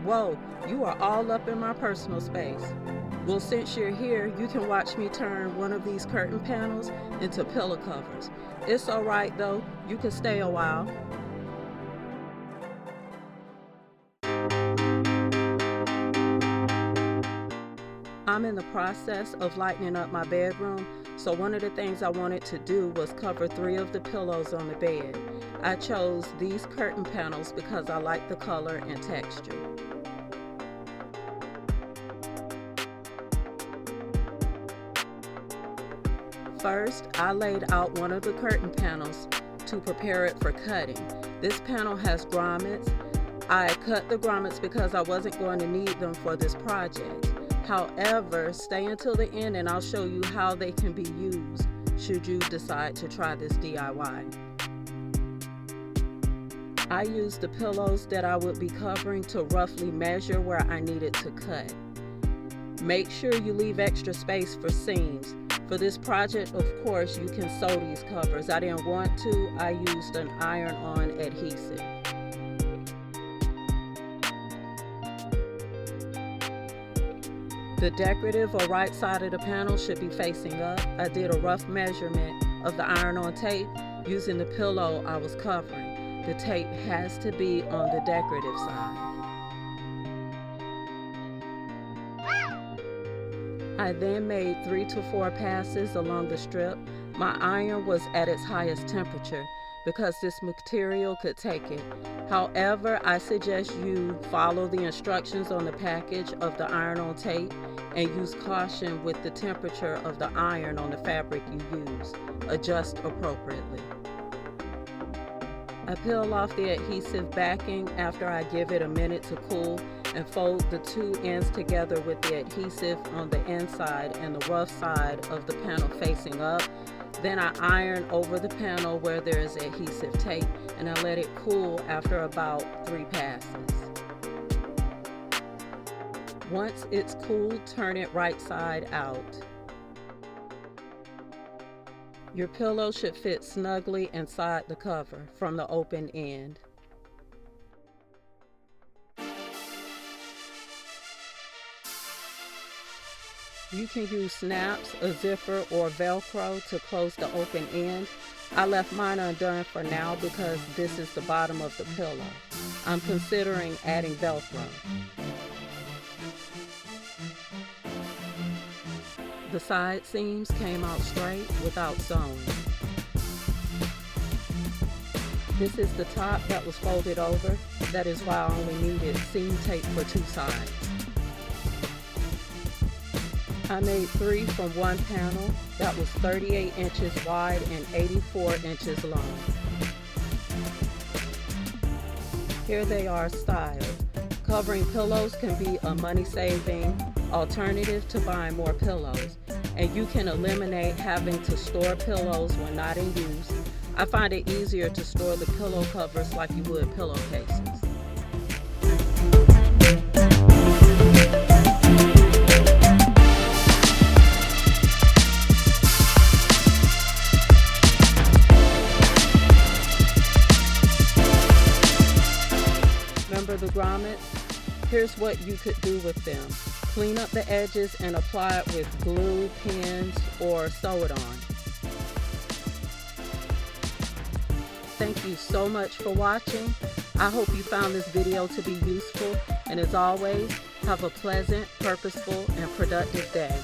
Whoa, you are all up in my personal space. Well, since you're here, you can watch me turn one of these curtain panels into pillow covers. It's alright though, you can stay a while. I'm in the process of lightening up my bedroom, so one of the things I wanted to do was cover 3 of the pillows on the bed. I chose these curtain panels because I like the color and texture. First, I laid out one of the curtain panels to prepare it for cutting. This panel has grommets. I cut the grommets because I wasn't going to need them for this project. However, stay until the end and I'll show you how they can be used should you decide to try this DIY. I used the pillows that I would be covering to roughly measure where I needed to cut. Make sure you leave extra space for seams. For this project, of course, you can sew these covers. I didn't want to. I used an iron-on adhesive. The decorative or right side of the panel should be facing up. I did a rough measurement of the iron-on tape using the pillow I was covering. The tape has to be on the decorative side. I then made 3 to 4 passes along the strip. My iron was at its highest temperature because this material could take it. However, I suggest you follow the instructions on the package of the iron-on tape and use caution with the temperature of the iron on the fabric you use. Adjust appropriately. I peel off the adhesive backing after I give it a minute to cool and fold the 2 ends together with the adhesive on the inside and the rough side of the panel facing up. Then I iron over the panel where there is adhesive tape and I let it cool after about 3 passes. Once it's cool, turn it right side out. Your pillow should fit snugly inside the cover from the open end. You can use snaps, a zipper, or Velcro to close the open end. I left mine undone for now because this is the bottom of the pillow. I'm considering adding Velcro. The side seams came out straight without sewing. This is the top that was folded over. That is why I only needed seam tape for 2 sides. I made 3 from one panel that was 38 inches wide and 84 inches long. Here they are styled. Covering pillows can be a money-saving alternative to buying more pillows, and you can eliminate having to store pillows when not in use. I find it easier to store the pillow covers like you would pillowcases. Remember the grommets? Here's what you could do with them. Clean up the edges and apply it with glue, pins, or sew it on. Thank you so much for watching. I hope you found this video to be useful, and as always, have a pleasant, purposeful, and productive day.